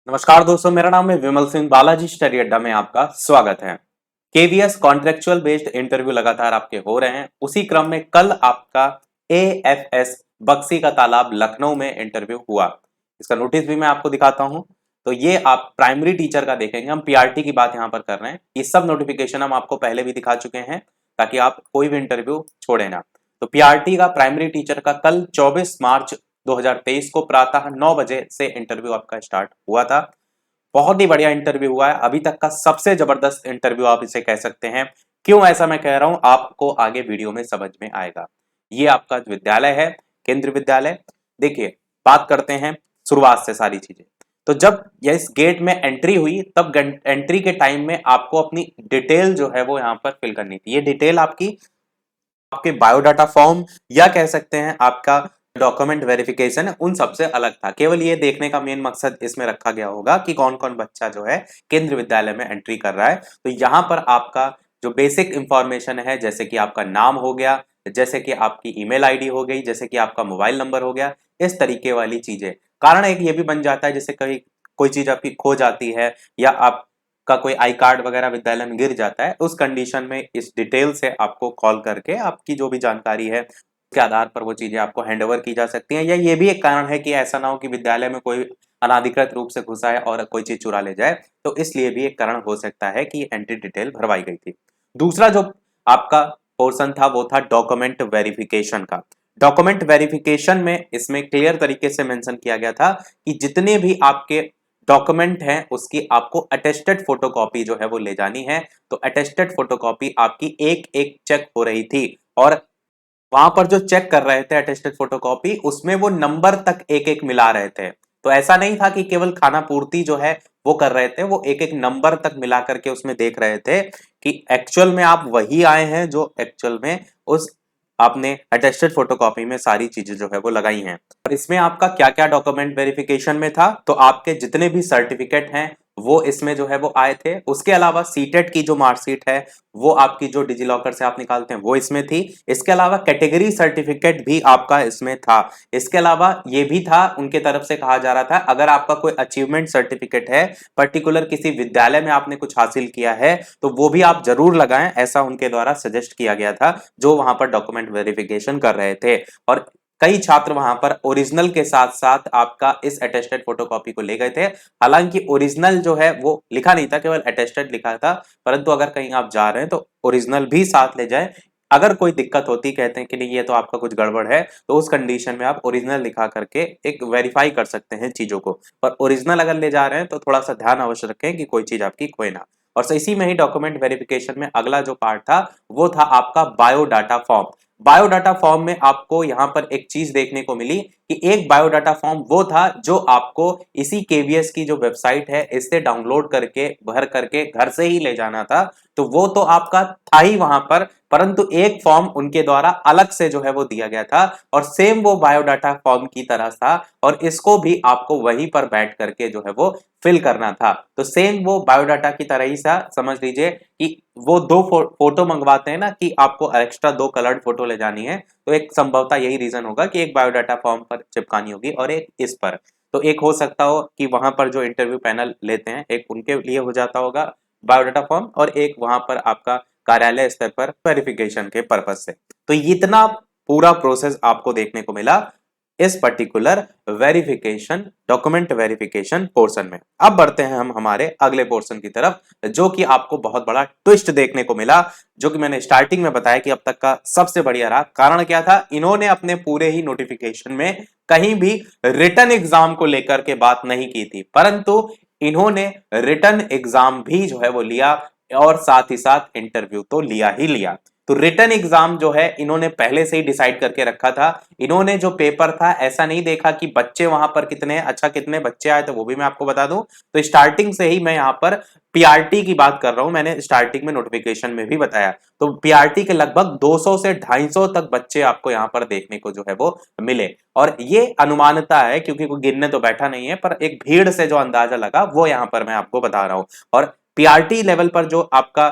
नमस्कार दोस्तों, मेरा नाम है विमल सिंह। बालाजी स्टडी अड्डा में आपका स्वागत है। केवीएस कॉन्ट्रेक्चुअल बेस्ड इंटरव्यू लगातार आपके हो रहे हैं। उसी क्रम में कल आपका एएफएस बक्सी का तालाब लखनऊ में इंटरव्यू हुआ। इसका नोटिस भी मैं आपको दिखाता हूं। तो ये आप प्राइमरी टीचर का देखेंगे, हम पीआरटी की बात यहां पर कर रहे हैं। ये सब नोटिफिकेशन हम आपको पहले भी दिखा चुके हैं ताकि आप कोई भी इंटरव्यू छोड़े ना। तो पीआरटी का प्राइमरी टीचर का कल 24 मार्च 2023 को प्रातः 9 बजे से इंटरव्यू आपका स्टार्ट हुआ था। बहुत ही बढ़िया इंटरव्यू हुआ है, अभी तक का सबसे जबरदस्त इंटरव्यू आप इसे कह सकते हैं। क्यों ऐसा मैं कह रहा हूं, आपको आगे वीडियो में समझ में आएगा। ये आपका विद्यालय है, केंद्रीय विद्यालय। देखिए, बात करते हैं शुरुआत से सारी चीजें। तो जब ये इस गेट में एंट्री हुई, तब एंट्री के टाइम में आपको अपनी डिटेल जो है वो यहाँ पर फिल करनी थी। ये डिटेल आपकी आपके बायोडाटा फॉर्म या कह सकते हैं आपका डॉक्यूमेंट वेरिफिकेशन है, उन सबसे अलग था। केवल ये देखने का मेन मकसद इसमें रखा गया होगा कि कौन कौन बच्चा जो है केंद्रीय विद्यालय में एंट्री कर रहा है। तो यहाँ पर आपका जो बेसिक इंफॉर्मेशन है, जैसे कि आपका नाम हो गया, जैसे कि आपकी ईमेल आईडी हो गई, जैसे कि आपका मोबाइल नंबर हो गया, इस तरीके वाली चीजें। कारण एक ये भी बन जाता है, जैसे कहीं कोई चीज आपकी खो जाती है या आप का कोई आई कार्ड वगैरह विद्यालय में गिर जाता है, उस कंडीशन में इस डिटेल से आपको कॉल करके आपकी जो भी जानकारी है उसके आधार पर वो चीजें आपको हैंड ओवर की जा सकती हैं। या ये भी एक कारण है कि ऐसा ना हो कि विद्यालय में कोई अनाधिकृत रूप से घुसा है और कोई चीज चुरा ले जाए। तो इसलिए भी एक कारण हो सकता है कि एंट्री डिटेल भरवाई गई थी। दूसरा जो आपका पोर्शन था वो था डॉक्यूमेंट वेरिफिकेशन का। डॉक्यूमेंट वेरिफिकेशन में इसमें क्लियर तरीके से मेंशन किया गया था कि जितने भी आपके डॉक्यूमेंट है उसकी आपको अटेस्टेड फोटोकॉपी जो है वो ले जानी है। तो अटेस्टेड फोटोकॉपी आपकी एक एक चेक हो रही थी, और वहां पर जो चेक कर रहे थे अटेस्टेड फोटोकॉपी, उसमें वो नंबर तक एक एक मिला रहे थे। तो ऐसा नहीं था कि केवल खाना पूर्ति जो है वो कर रहे थे, वो एक एक नंबर तक मिला करके उसमें देख रहे थे कि एक्चुअल में आप वही आए हैं जो एक्चुअल में उस आपने अटेस्टेड फोटोकॉपी में सारी चीजें जो है वो लगाई हैं। और इसमें आपका क्या क्या डॉक्यूमेंट वेरिफिकेशन में था, तो आपके जितने भी सर्टिफिकेट हैं वो इसमें जो है वो आए थे। उसके अलावा सीटेट की जो मार्कशीट है वो आपकी जो डिजिलॉकर से आप निकालते हैं वो इसमें थी। इसके अलावा कैटेगरी सर्टिफिकेट भी आपका इसमें था। इसके अलावा ये भी था, उनके तरफ से कहा जा रहा था अगर आपका कोई अचीवमेंट सर्टिफिकेट है, पर्टिकुलर किसी विद्यालय में आपने कुछ हासिल किया है, तो वो भी आप जरूर लगाएं, ऐसा उनके द्वारा सजेस्ट किया गया था जो वहां पर डॉक्यूमेंट वेरिफिकेशन कर रहे थे। और कई छात्र वहां पर ओरिजिनल के साथ साथ आपका इस अटेस्टेड फोटोकॉपी को ले गए थे। हालांकि ओरिजिनल जो है वो लिखा नहीं था, केवल अटेस्टेड लिखा था। परंतु अगर कहीं आप जा रहे हैं तो ओरिजिनल भी साथ ले जाएं। अगर कोई दिक्कत होती, कहते हैं कि नहीं ये तो आपका कुछ गड़बड़ है, तो उस कंडीशन में आप ओरिजिनल लिखा करके एक वेरीफाई कर सकते हैं चीजों को। पर ओरिजिनल अगर ले जा रहे हैं तो थोड़ा सा ध्यान अवश्य रखें कि कोई चीज आपकी खोए ना। और इसी में ही डॉक्यूमेंट वेरिफिकेशन में अगला जो पार्ट था वो था आपका बायोडाटा फॉर्म। बायोडाटा फॉर्म में आपको यहां पर एक चीज देखने को मिली कि एक बायोडाटा फॉर्म वो था जो आपको इसी केवीएस की जो वेबसाइट है इससे डाउनलोड करके भर करके घर से ही ले जाना था। तो वो तो आपका था ही वहां पर, परंतु एक फॉर्म उनके द्वारा अलग से जो है वो दिया गया था और सेम वो बायोडाटा फॉर्म की तरह था, और इसको भी आपको वहीं पर बैठ करके जो है वो फिल करना था। तो सेम वो बायोडाटा की तरह ही सा समझ लीजिए कि वो दो फोटो मंगवाते हैं ना कि आपको एक्स्ट्रा दो कलर्ड फोटो ले जानी है, तो एक संभवतः यही रीजन होगा कि एक बायोडाटा फॉर्म पर चिपकानी होगी और एक इस पर। तो एक हो सकता हो कि वहां पर जो इंटरव्यू पैनल लेते हैं एक उनके लिए हो जाता होगा बायोडाटा फॉर्म, और एक वहां पर आपका कार्यालय स्तर पर वेरिफिकेशन के पर्पज से। तो इतना पूरा प्रोसेस आपको देखने को मिला इस particular verification document verification portion में। अब बढ़ते हैं हम हमारे अगले पोर्शन की तरफ, जो कि आपको बहुत बड़ा ट्विस्ट देखने को मिला, जो कि मैंने स्टार्टिंग में बताया कि अब तक का सबसे बढ़िया रहा। कारण क्या था, इन्होंने अपने पूरे ही नोटिफिकेशन में कहीं भी रिटन एग्जाम को लेकर के बात नहीं की थी, परंतु इन्होंने रिटन एग्जाम भी जो है वो लिया, और साथ ही साथ इंटरव्यू तो लिया ही लिया। तो रिटन एग्जाम जो है इन्होंने पहले से ही डिसाइड करके रखा था। इन्होंने जो पेपर था ऐसा नहीं देखा कि बच्चे वहां पर कितने, अच्छा कितने बच्चे आए तो वो भी मैं आपको बता दूं। तो स्टार्टिंग से ही मैं यहाँ पर पीआरटी की बात कर रहा हूं, मैंने स्टार्टिंग में नोटिफिकेशन में भी बताया। तो पीआरटी के लगभग 200 से 250 तक बच्चे आपको यहाँ पर देखने को जो है वो मिले। और ये अनुमानता है क्योंकि कोई गिनने तो बैठा नहीं है, पर एक भीड़ से जो अंदाजा लगा वो यहाँ पर मैं आपको बता रहा हूं। और पीआरटी लेवल पर जो आपका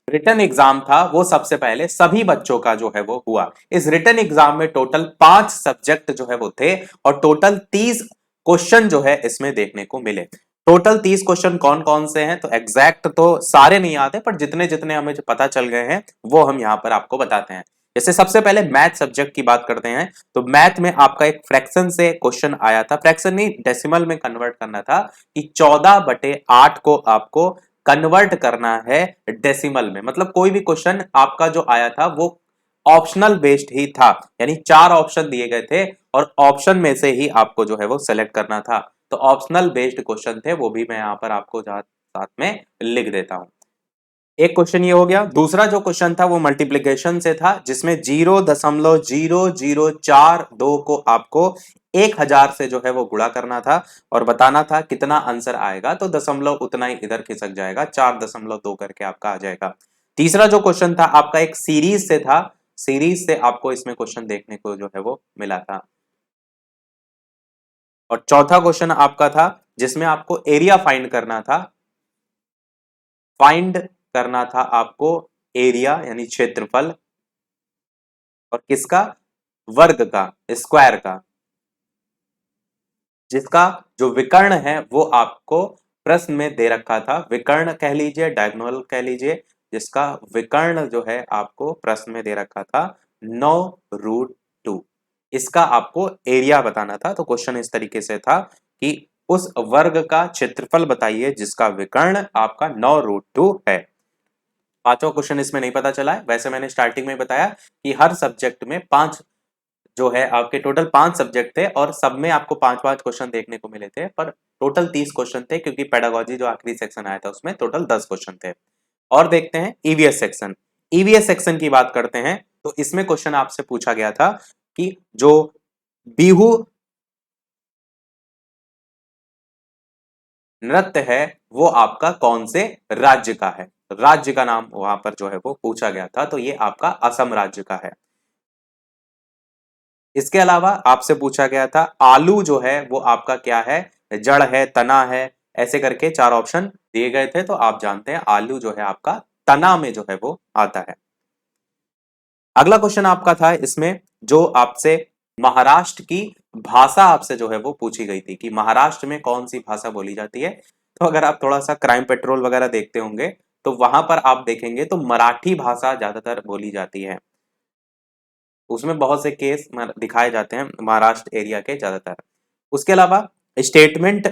रिटन एग्जाम था वो सबसे पहले सभी बच्चों का जो है वो हुआ। इस रिटन एग्जाम में टोटल 5 सब्जेक्ट जो है वो थे, और टोटल 30 क्वेश्चन जो है इसमें देखने को मिले। टोटल 30 क्वेश्चन कौन कौन से हैं तो एग्जैक्ट तो सारे नहीं आते, पर जितने जितने हमें जो पता चल गए हैं वो हम यहाँ पर आपको बताते हैं। जैसे सबसे पहले मैथ सब्जेक्ट की बात करते हैं, तो मैथ में आपका एक फ्रैक्शन से क्वेश्चन आया था, फ्रैक्शन नहीं डेसिमल में कन्वर्ट करना था कि 14/8 को आपको कन्वर्ट करना है डेसिमल में। मतलब कोई भी क्वेश्चन आपका जो आया था वो ऑप्शनल बेस्ड ही था, यानी 4 ऑप्शन दिए गए थे और ऑप्शन में से ही आपको जो है वो सिलेक्ट करना था। तो ऑप्शनल बेस्ड क्वेश्चन थे, वो भी मैं यहाँ पर आपको साथ में लिख देता हूं। एक क्वेश्चन ये हो गया। दूसरा जो क्वेश्चन था वो मल्टीप्लिकेशन से था, जिसमें 0.0042 को आपको 1000 से जो है वो गुणा करना था और बताना था कितना आंसर आएगा। तो दशमलव उतना ही इधर खिसक जाएगा, 4.2 करके आपका आ जाएगा। तीसरा जो क्वेश्चन था आपका एक सीरीज से था, सीरीज से आपको इसमें क्वेश्चन देखने को जो है वो मिला था। और चौथा क्वेश्चन आपका था जिसमें आपको एरिया फाइंड करना था, फाइंड करना था आपको एरिया यानी क्षेत्रफल, और किसका, वर्ग का, स्क्वायर का, जिसका जो विकर्ण है वो आपको प्रश्न में दे रखा था। विकर्ण कह लीजिए, डायगोनल कह लीजिए, जिसका विकर्ण जो है आपको प्रश्न में दे रखा था 9√2। इसका आपको एरिया बताना था। तो क्वेश्चन इस तरीके से था कि उस वर्ग का क्षेत्रफल बताइए जिसका विकर्ण आपका 9√2 है। पांचवा क्वेश्चन इसमें नहीं पता चला है। वैसे मैंने स्टार्टिंग में बताया कि हर सब्जेक्ट में 5 जो है आपके टोटल 5 सब्जेक्ट थे और सब में आपको 5-5 क्वेश्चन देखने को मिले थे, पर टोटल 30 क्वेश्चन थे क्योंकि पेडागोजी जो आखिरी सेक्शन आया था उसमें टोटल 10 क्वेश्चन थे। और देखते हैं ईवीएस सेक्शन। ईवीएस सेक्शन की बात करते हैं तो इसमें क्वेश्चन आपसे पूछा गया था कि जो बिहू नृत्य है वो आपका कौन से राज्य का है। राज्य का नाम वहां पर जो है वो पूछा गया था, तो ये आपका असम राज्य का है। इसके अलावा आपसे पूछा गया था आलू जो है वो आपका क्या है, जड़ है, तना है, ऐसे करके 4 ऑप्शन दिए गए थे। तो आप जानते हैं आलू जो है आपका तना में जो है वो आता है। अगला क्वेश्चन आपका था इसमें जो आपसे महाराष्ट्र की भाषा आपसे जो है वो पूछी गई थी कि महाराष्ट्र में कौन सी भाषा बोली जाती है। तो अगर आप थोड़ा सा क्राइम पेट्रोल वगैरह देखते होंगे तो वहां पर आप देखेंगे तो मराठी भाषा ज्यादातर बोली जाती है। उसमें बहुत से केस दिखाए जाते हैं महाराष्ट्र एरिया के ज्यादातर। उसके अलावा स्टेटमेंट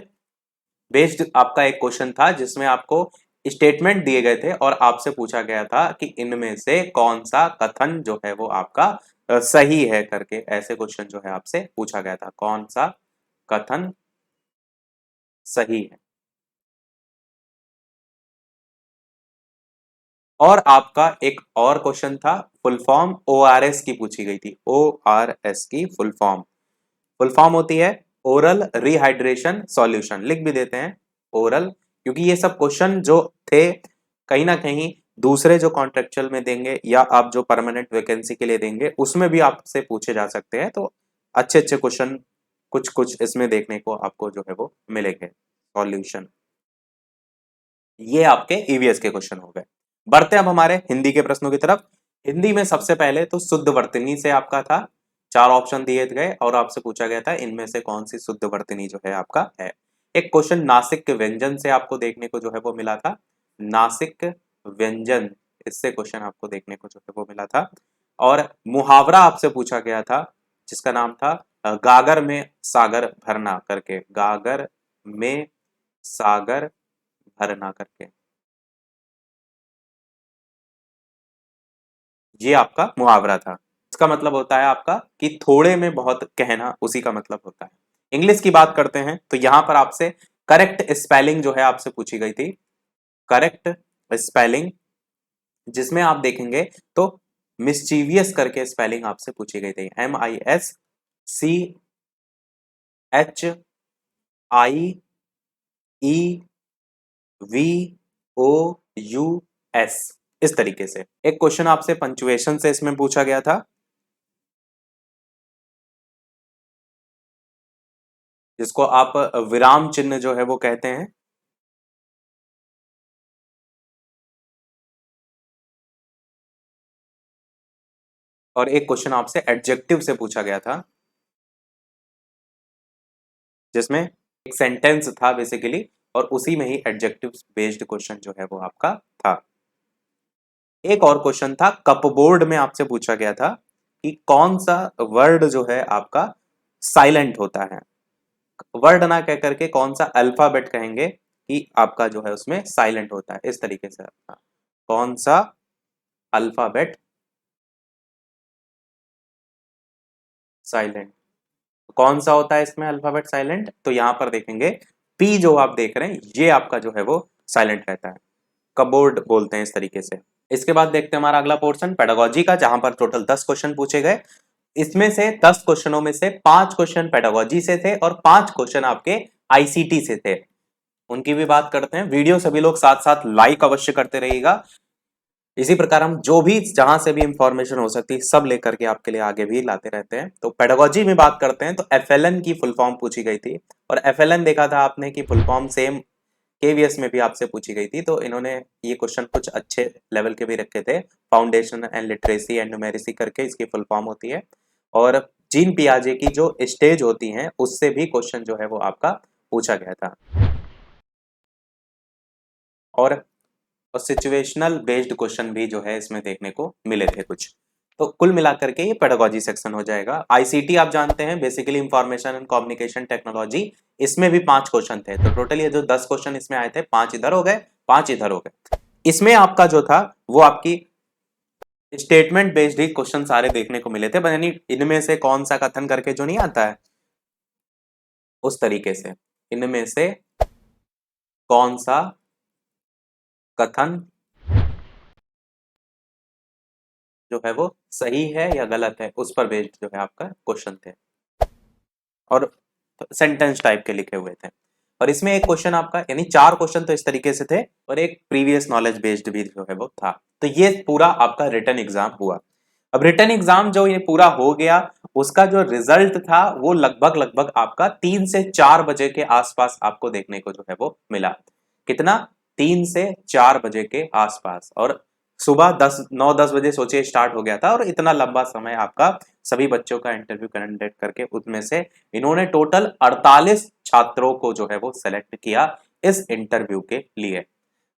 बेस्ड आपका एक क्वेश्चन था जिसमें आपको स्टेटमेंट दिए गए थे और आपसे पूछा गया था कि इनमें से कौन सा कथन जो है वो आपका सही है करके, ऐसे क्वेश्चन जो है आपसे पूछा गया था, कौन सा कथन सही है। और आपका एक और क्वेश्चन था फुल फॉर्म ओआरएस की पूछी गई थी। ओआरएस की फुल फॉर्म, फुल फॉर्म होती है ओरल रिहाइड्रेशन सॉल्यूशन। लिख भी देते हैं ओरल, क्योंकि ये सब क्वेश्चन जो थे कहीं ना कहीं दूसरे जो कॉन्ट्रेक्चुअल में देंगे या आप जो परमानेंट वैकेंसी के लिए देंगे उसमें भी आपसे पूछे जा सकते हैं। तो अच्छे अच्छे क्वेश्चन कुछ कुछ इसमें देखने को आपको जो है वो मिलेंगे सॉल्यूशन। ये आपके ईवीएस के क्वेश्चन हो गए। बढ़ते हैं अब हमारे हिंदी के प्रश्नों की तरफ। हिंदी में सबसे पहले तो शुद्ध वर्तनी से आपका था, 4 ऑप्शन दिए गए और आपसे पूछा गया था इनमें से कौन सी शुद्ध वर्तनी जो है आपका है। एक क्वेश्चन नासिक के व्यंजन से आपको देखने को जो है वो मिला था, नासिक व्यंजन, इससे क्वेश्चन आपको देखने को जो है वो मिला था। और मुहावरा आपसे पूछा गया था जिसका नाम था गागर में सागर भरना करके, गागर में सागर भरना करके, ये आपका मुहावरा था। इसका मतलब होता है आपका कि थोड़े में बहुत कहना, उसी का मतलब होता है। इंग्लिश की बात करते हैं तो यहां पर आपसे करेक्ट स्पेलिंग जो है आपसे पूछी गई थी, करेक्ट स्पेलिंग, जिसमें आप देखेंगे तो मिस्चीवियस करके स्पेलिंग आपसे पूछी गई थी, MISCHIEVOUS, इस तरीके से। एक क्वेश्चन आपसे पंचुएशन से इसमें पूछा गया था, जिसको आप विराम चिन्ह जो है वो कहते हैं। और एक क्वेश्चन आपसे एडजेक्टिव से पूछा गया था, जिसमें एक सेंटेंस था बेसिकली, और उसी में ही एडजेक्टिव बेस्ड क्वेश्चन जो है वो आपका था। एक और क्वेश्चन था कपबोर्ड में, आपसे पूछा गया था कि कौन सा वर्ड जो है आपका साइलेंट होता है। वर्ड ना कह करके कौन सा अल्फाबेट कहेंगे कि आपका जो है उसमें साइलेंट होता है, इस तरीके से आपका कौन सा अल्फाबेट साइलेंट, कौन सा होता है इसमें अल्फाबेट साइलेंट, तो यहां पर देखेंगे पी जो आप देख रहे हैं ये आपका जो है वो साइलेंट रहता है, कबोर्ड बोलते हैं इस तरीके से। इसके बाद देखते हैं हमारा अगला पोर्शन पेडागोजी का, जहां पर टोटल 10 क्वेश्चन पूछे गए। इसमें से 10 क्वेश्चनों में से 5 क्वेश्चन पेडागोजी से थे और 5 क्वेश्चन आपके आईसीटी से थे। उनकी भी बात करते हैं। वीडियो सभी लोग साथ साथ लाइक अवश्य करते रहिएगा। इसी प्रकार हम जो भी जहां से भी इंफॉर्मेशन हो सकती है सब लेकर के आपके लिए आगे भी लाते रहते हैं। तो पेडागोजी में बात करते हैं तो एफएलएन की फुल फॉर्म पूछी गई थी, और एफएलएन देखा था आपने कि फुल फॉर्म सेम केवीएस में भी आपसे पूछी गई थी। तो इन्होंने ये क्वेश्चन कुछ अच्छे लेवल के भी रखे थे, foundation and literacy and numeracy करके इसकी फुल फॉर्म होती है। और जीन पियाजे की जो स्टेज होती हैं उससे भी क्वेश्चन जो है वो आपका पूछा गया था। और सिचुएशनल बेस्ड क्वेश्चन भी जो है इसमें देखने को मिले थे कुछ। तो कुल मिलाकर के ये पेडागोजी सेक्शन हो जाएगा। आईसीटी आप जानते हैं basically information and communication technology, इसमें भी 5 क्वेश्चन थे। तो टोटल ये जो 10 क्वेश्चन इसमें आए थे, 5 इधर हो गए, 5 इधर हो गए। इसमें आपका जो था वो आपकी स्टेटमेंट बेस्ड ही क्वेश्चन सारे देखने को मिले थे, यानी इनमें से कौन सा कथन करके जो नहीं आता है उस तरीके से, इनमें से कौन सा कथन जो है वो सही है या गलत है उस पर बेस्ड जो है आपका क्वेश्चन थे, और सेंटेंस टाइप के लिखे हुए थे। और इसमें एक क्वेश्चन आपका, यानी 4 क्वेश्चन तो इस तरीके से थे और एक प्रीवियस नॉलेज बेस्ड भी जो है वो था। तो ये पूरा आपका रिटन एग्जाम हुआ। अब रिटन एग्जाम जो ये पूरा हो गया, उसका जो रिजल्ट था वो लगभग लगभग आपका 3 से 4 बजे के आसपास आपको देखने को जो है वो मिला। कितना? 3 से 4 बजे के आसपास। और सुबह 9-10 बजे सोचिए स्टार्ट हो गया था, और इतना लंबा समय आपका सभी बच्चों का इंटरव्यू कंडक्ट करके उसमें से इन्होंने टोटल 48 छात्रों को जो है वो सेलेक्ट किया इस इंटरव्यू के लिए।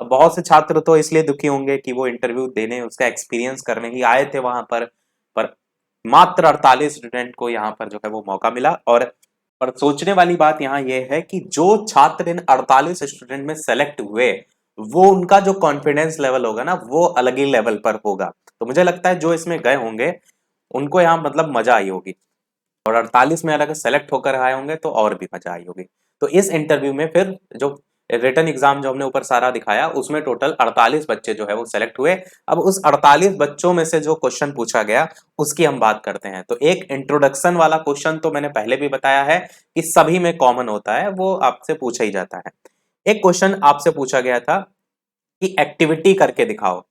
अब बहुत से छात्र तो इसलिए दुखी होंगे कि वो इंटरव्यू देने, उसका एक्सपीरियंस करने ही आए थे वहां पर मात्र 48 स्टूडेंट को यहाँ पर जो है वो मौका मिला। और पर सोचने वाली बात यहाँ ये है कि जो छात्र इन 48 स्टूडेंट में सेलेक्ट हुए, वो उनका जो कॉन्फिडेंस लेवल होगा ना वो अलग ही लेवल पर होगा। तो मुझे लगता है जो इसमें गए होंगे उनको यहाँ मतलब मजा आई होगी, और 48 में अगर सेलेक्ट होकर आए होंगे तो और भी मजा आई होगी। तो इस इंटरव्यू में फिर जो रिटन एग्जाम जो हमने ऊपर सारा दिखाया उसमें टोटल 48 बच्चे जो है वो सेलेक्ट हुए। अब उस 48 बच्चों में से जो क्वेश्चन पूछा गया उसकी हम बात करते हैं। तो एक इंट्रोडक्शन वाला क्वेश्चन तो मैंने पहले भी बताया है कि सभी में कॉमन होता है, वो आपसे पूछा ही जाता है। एक क्वेश्चन आपसे पूछा गया था कि एक्टिविटी करके दिखाओ।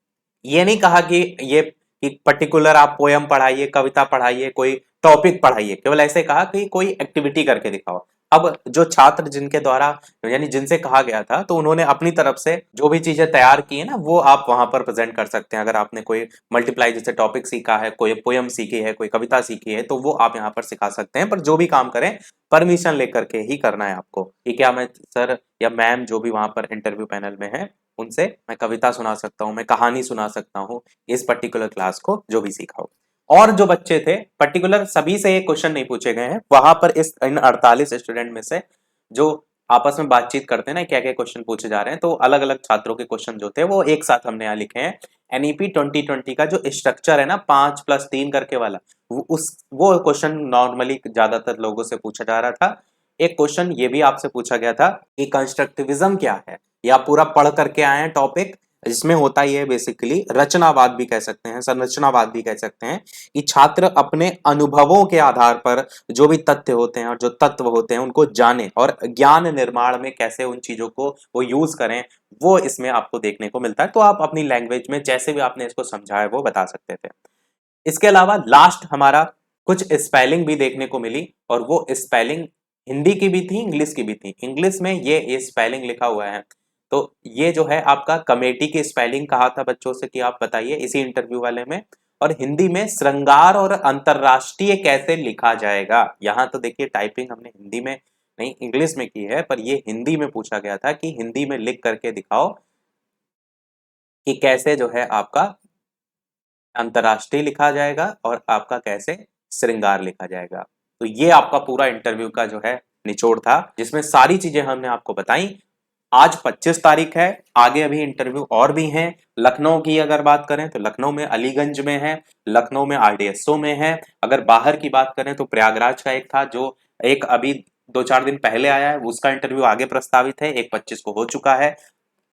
ये नहीं कहा कि ये कि पर्टिकुलर आप पोयम पढ़ाइए, कविता पढ़ाइए, कोई टॉपिक पढ़ाइए, केवल ऐसे कहा कि कोई एक्टिविटी करके दिखाओ। अब जो छात्र जिनके द्वारा यानी जिनसे कहा गया था, तो उन्होंने अपनी तरफ से जो भी चीजें तैयार की है ना वो आप वहां पर प्रेजेंट कर सकते हैं। अगर आपने कोई मल्टीप्लाई जैसे टॉपिक सीखा है, कोई पोयम सीखी है, कोई कविता सीखी है, तो वो आप यहाँ पर सिखा सकते हैं। पर जो भी काम करें परमिशन लेकर के ही करना है आपको, कि क्या मैं सर या मैम जो भी वहां पर इंटरव्यू पैनल में है उनसे मैं कविता सुना सकता हूँ, मैं कहानी सुना सकता हूँ इस पर्टिकुलर क्लास को जो भी सीखा हो। और जो बच्चे थे पर्टिकुलर सभी से ये क्वेश्चन नहीं पूछे गए हैं, वहां पर इस इन 48 स्टूडेंट में से जो आपस में बातचीत करते हैं ना क्या क्या क्वेश्चन पूछे जा रहे हैं, तो अलग अलग छात्रों के क्वेश्चन जो थे वो एक साथ हमने यहाँ लिखे हैं। एनईपी 2020 का जो स्ट्रक्चर है ना 5+3 करके वाला, वो क्वेश्चन नॉर्मली ज्यादातर लोगों से पूछा जा रहा था। एक क्वेश्चन ये भी आपसे पूछा गया था कि कंस्ट्रक्टिविज्म क्या है, या पूरा पढ़ करके आए हैं टॉपिक। जिसमें होता ही है बेसिकली रचनावाद भी कह सकते हैं, संरचनावाद भी कह सकते हैं, कि छात्र अपने अनुभवों के आधार पर जो भी तथ्य होते हैं और जो तत्व होते हैं उनको जाने और ज्ञान निर्माण में कैसे उन चीजों को वो यूज करें, वो इसमें आपको देखने को मिलता है। तो आप अपनी लैंग्वेज में जैसे भी आपने इसको समझाया वो बता सकते थे। इसके अलावा लास्ट हमारा कुछ स्पेलिंग भी देखने को मिली, और वो स्पेलिंग हिंदी की भी थी, इंग्लिश की भी थी। इंग्लिश में ये स्पेलिंग लिखा हुआ है, तो ये जो है आपका कमेटी की स्पेलिंग कहा था बच्चों से कि आप बताइए इसी इंटरव्यू वाले में। और हिंदी में श्रृंगार और अंतरराष्ट्रीय कैसे लिखा जाएगा, यहाँ तो देखिए टाइपिंग हमने हिंदी में नहीं, इंग्लिश में की है, पर ये हिंदी में पूछा गया था कि हिंदी में लिख करके दिखाओ कि कैसे जो है आपका अंतर्राष्ट्रीय लिखा जाएगा और आपका कैसे श्रृंगार लिखा जाएगा। तो ये आपका पूरा इंटरव्यू का जो है निचोड़ था, जिसमें सारी चीजें हमने आपको बताई। आज 25 तारीख है, आगे अभी इंटरव्यू और भी हैं। लखनऊ की अगर बात करें तो लखनऊ में अलीगंज में है, लखनऊ में आरडीएसओ में है। अगर बाहर की बात करें तो प्रयागराज का एक था, जो एक अभी 2-4 दिन पहले आया है, उसका इंटरव्यू आगे प्रस्तावित है, एक 25 को हो चुका है।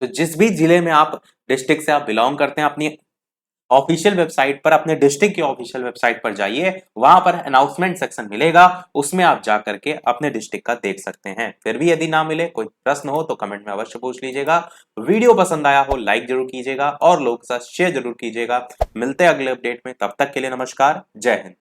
तो जिस भी जिले में आप डिस्ट्रिक्ट से आप बिलोंग करते हैं, अपनी ऑफिशियल वेबसाइट पर, अपने डिस्ट्रिक्ट की ऑफिशियल वेबसाइट पर जाइए, वहां पर अनाउंसमेंट सेक्शन मिलेगा, उसमें आप जा करके अपने डिस्ट्रिक्ट का देख सकते हैं। फिर भी यदि ना मिले, कोई प्रश्न हो तो कमेंट में अवश्य पूछ लीजिएगा। वीडियो पसंद आया हो लाइक जरूर कीजिएगा और लोगों के साथ शेयर जरूर कीजिएगा। मिलते हैं अगले अपडेट में, तब तक के लिए नमस्कार, जय हिंद।